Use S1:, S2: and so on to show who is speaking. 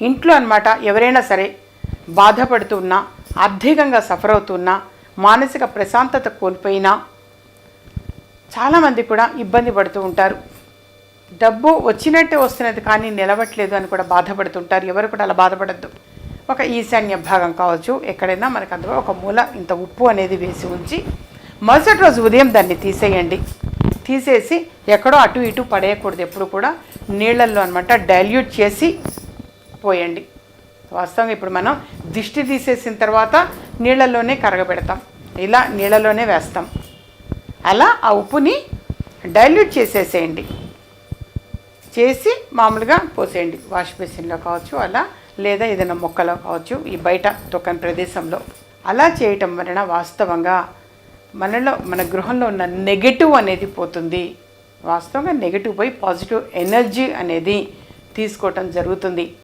S1: ఇంట్లో అన్నమాట ఎవరైనా సరే బాధపడుతున్నా, ఆర్థికంగా సఫర్ అవుతున్నా, మానసిక ప్రశాంతత కోల్పోయినా చాలామంది కూడా ఇబ్బంది పడుతూ ఉంటారు. డబ్బు వచ్చినట్టే వస్తున్నది కానీ నిలవట్లేదు అని కూడా బాధపడుతుంటారు. ఎవరు కూడా అలా బాధపడద్దు. ఒక ఈశాన్య భాగం కావచ్చు, ఎక్కడైనా మనకు అందులో ఒక మూల ఇంత ఉప్పు అనేది వేసి ఉంచి మరుసటి రోజు ఉదయం దాన్ని తీసేయండి. తీసేసి ఎక్కడో అటు ఇటు పడేయకూడదు. ఎప్పుడు కూడా నీళ్ళల్లో అనమాట డైల్యూట్ చేసి పోయండి. వాస్తవంగా ఇప్పుడు మనం దిష్టి తీసేసిన తర్వాత నీళ్ళల్లోనే కరగబెడతాం, ఇలా నీళ్ళలోనే వేస్తాం. అలా ఆ ఉప్పుని డైల్యూట్ చేసేసేయండి. చేసి మామూలుగా పోసేయండి. వాష్ బేసిన్లో కావచ్చు అలా, లేదా ఏదైనా మొక్కలో కావచ్చు, ఈ బయట తొక్కని ప్రదేశంలో. అలా చేయటం వలన వాస్తవంగా మన గృహంలో ఉన్న నెగటివ్ అనేది పోతుంది. వాస్తవంగా నెగటివ్ పోయి పాజిటివ్ ఎనర్జీ అనేది తీసుకోవటం జరుగుతుంది.